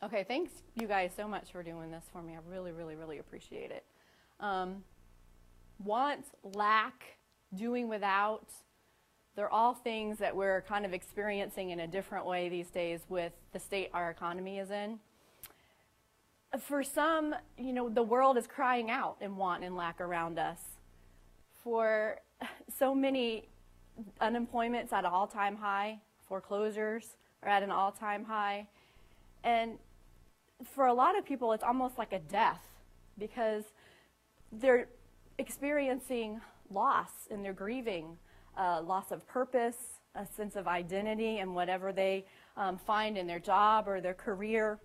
Okay, thanks you guys so much for doing this for me. I really, really, really appreciate it. Want, lack, doing without, they're all things that we're kind of experiencing in a different way these days with the state our economy is in. For some, the world is crying out in want and lack around us. For so many, unemployment's at an all-time high, foreclosures are at an all-time high, and for a lot of people, it's almost like a death because they're experiencing loss and they're grieving, loss of purpose, a sense of identity in whatever they find in their job or their career.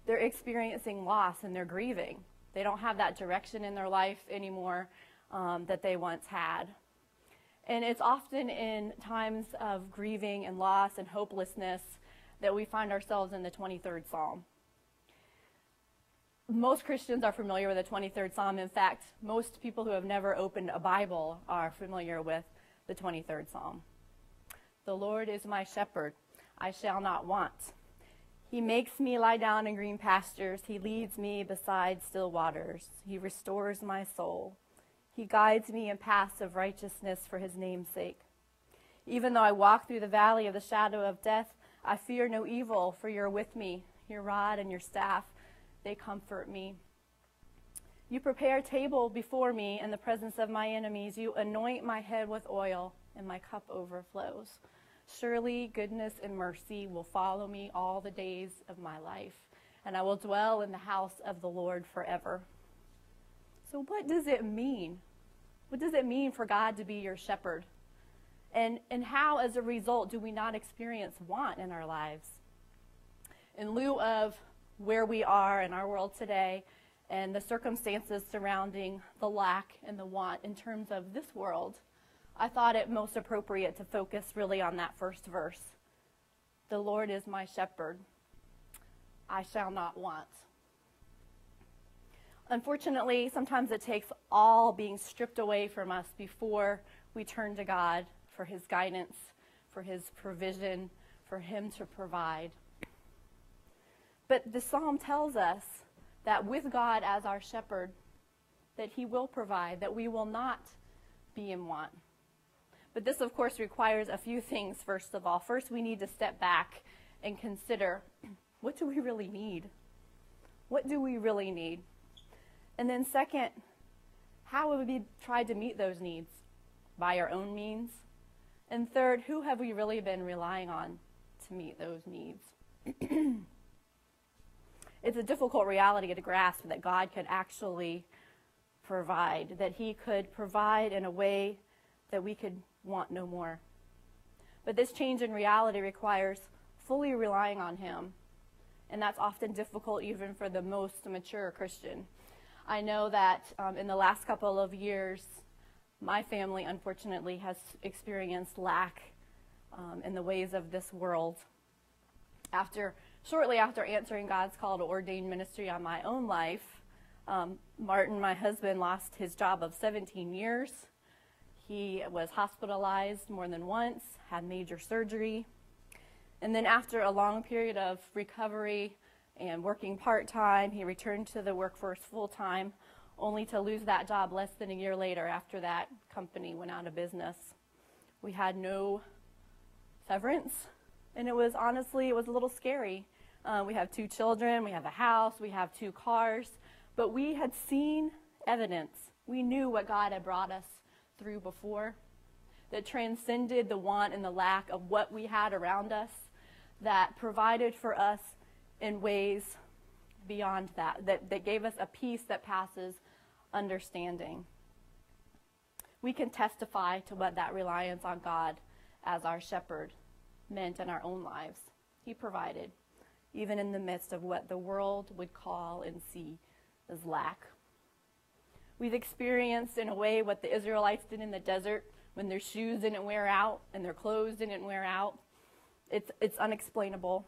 They're experiencing loss and they're grieving. They don't have that direction in their life anymore that they once had. And it's often in times of grieving and loss and hopelessness that we find ourselves in the 23rd Psalm. Most Christians are familiar with the 23rd Psalm. In fact, most people who have never opened a Bible are familiar with the 23rd Psalm. The Lord is my shepherd, I shall not want. He makes me lie down in green pastures. He leads me beside still waters. He restores my soul. He guides me in paths of righteousness for his name's sake. Even though I walk through the valley of the shadow of death, I fear no evil, for you're with me. Your rod and your staff, they comfort me. You prepare a table before me in the presence of my enemies. You anoint my head with oil, and my cup overflows. Surely goodness and mercy will follow me all the days of my life, and I will dwell in the house of the Lord forever. So what does it mean? What does it mean for God to be your shepherd? And how, as a result, do we not experience want in our lives? In lieu of where we are in our world today and the circumstances surrounding the lack and the want in terms of this world, I thought it most appropriate to focus really on that first verse. The Lord is my shepherd, I shall not want. Unfortunately, sometimes it takes all being stripped away from us before we turn to God for his guidance, for his provision, for him to provide. But the psalm tells us that with God as our shepherd, that he will provide, that we will not be in want. But this, of course, requires a few things, first of all. First, we need to step back and consider, what do we really need? What do we really need? And then second, how have we tried to meet those needs? By our own means? And third, who have we really been relying on to meet those needs? It's a difficult reality to grasp that God could actually provide, that he could provide in a way that we could want no more. But this change in reality requires fully relying on him, and that's often difficult even for the most mature Christian. I know that in the last couple of years, my family, unfortunately, has experienced lack in the ways of this world. Shortly after answering God's call to ordain ministry on my own life, Martin, my husband, lost his job of 17 years. He was hospitalized more than once, had major surgery. And then after a long period of recovery and working part-time, he returned to the workforce full-time, only to lose that job less than a year later after that company went out of business. We had no severance, and it was a little scary. We have 2 children, we have a house, we have 2 cars, but we had seen evidence. We knew what God had brought us through before that transcended the want and the lack of what we had around us, that provided for us in ways beyond that gave us a peace that passes understanding. We can testify to what that reliance on God as our shepherd meant in our own lives. He provided, even in the midst of what the world would call and see as lack. We've experienced in a way what the Israelites did in the desert when their shoes didn't wear out and their clothes didn't wear out. It's unexplainable.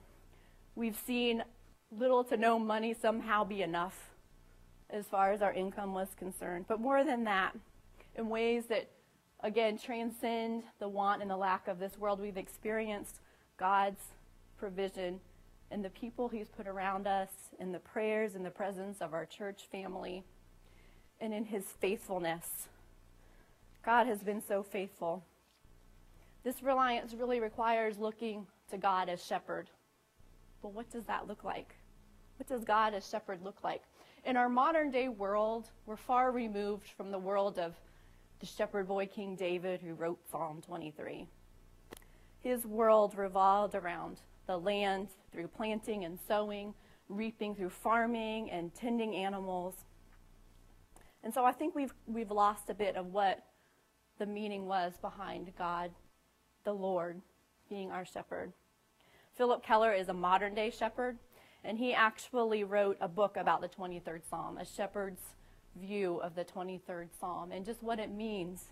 We've seen little to no money somehow be enough as far as our income was concerned. But more than that, in ways that, again, transcend the want and the lack of this world, we've experienced God's provision in the people he's put around us, in the prayers and the presence of our church family, and in his faithfulness. God has been so faithful. This reliance really requires looking to God as shepherd. But what does that look like? What does God as shepherd look like? In our modern day world, we're far removed from the world of the shepherd boy King David who wrote Psalm 23. His world revolved around the land through planting and sowing, reaping through farming and tending animals. And so I think we've lost a bit of what the meaning was behind God, the Lord, being our shepherd. Philip Keller is a modern day shepherd, and he actually wrote a book about the 23rd Psalm, a shepherd's view of the 23rd Psalm, and just what it means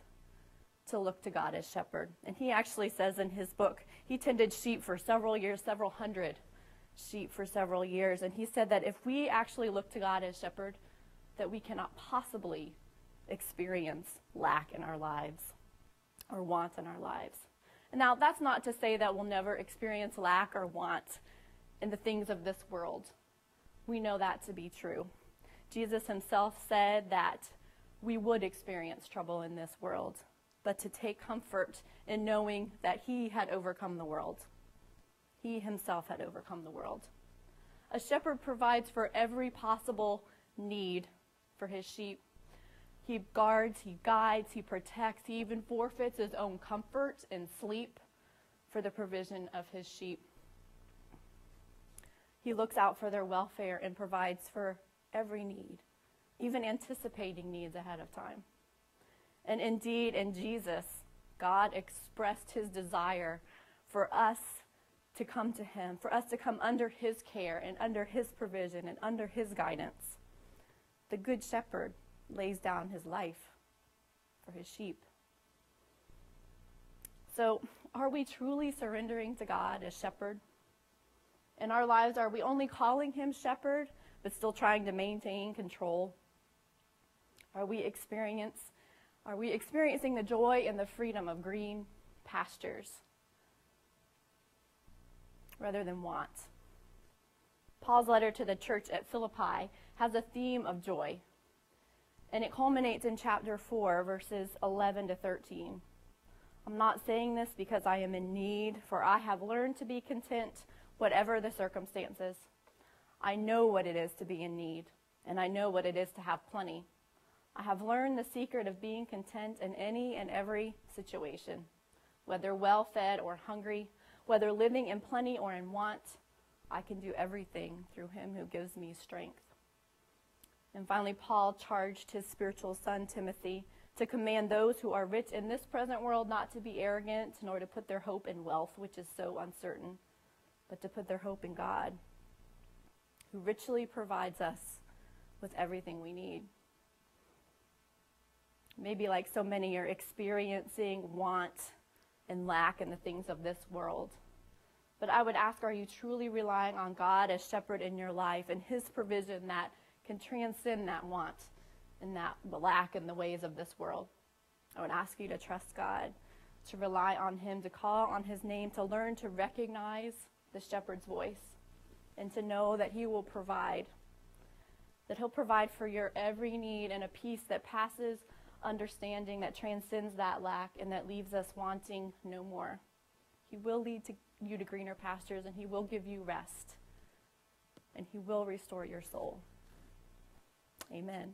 to look to God as shepherd. And he actually says in his book, he tended sheep for several years, several hundred sheep for several years, and he said that if we actually look to God as shepherd, that we cannot possibly experience lack in our lives or want in our lives. And now, that's not to say that we'll never experience lack or want in the things of this world. We know that to be true. Jesus himself said that we would experience trouble in this world, but to take comfort in knowing that he had overcome the world. He himself had overcome the world. A shepherd provides for every possible need for his sheep. He guards, he guides, he protects, he even forfeits his own comfort and sleep for the provision of his sheep. He looks out for their welfare and provides for every need, even anticipating needs ahead of time. And indeed, in Jesus, God expressed his desire for us to come to him, for us to come under his care and under his provision and under his guidance. The Good Shepherd lays down his life for his sheep. So, are we truly surrendering to God as shepherd? In our lives, are we only calling him shepherd, but still trying to maintain control? Are we experiencing the joy and the freedom of green pastures rather than want? Paul's letter to the church at Philippi has a theme of joy, and it culminates in chapter 4, verses 11 to 13. I'm not saying this because I am in need, for I have learned to be content whatever the circumstances. I know what it is to be in need, and I know what it is to have plenty. I have learned the secret of being content in any and every situation, whether well-fed or hungry, whether living in plenty or in want. I can do everything through him who gives me strength. And finally, Paul charged his spiritual son, Timothy, to command those who are rich in this present world not to be arrogant, nor to put their hope in wealth, which is so uncertain, but to put their hope in God, who richly provides us with everything we need. Maybe like so many, you're experiencing want and lack in the things of this world. But I would ask, are you truly relying on God as shepherd in your life and his provision that can transcend that want and that lack in the ways of this world? I would ask you to trust God, to rely on him, to call on his name, to learn to recognize the shepherd's voice, and to know that he will provide, that he'll provide for your every need and a peace that passes understanding, that transcends that lack and that leaves us wanting no more. He will lead you to greener pastures, and he will give you rest, and he will restore your soul. Amen.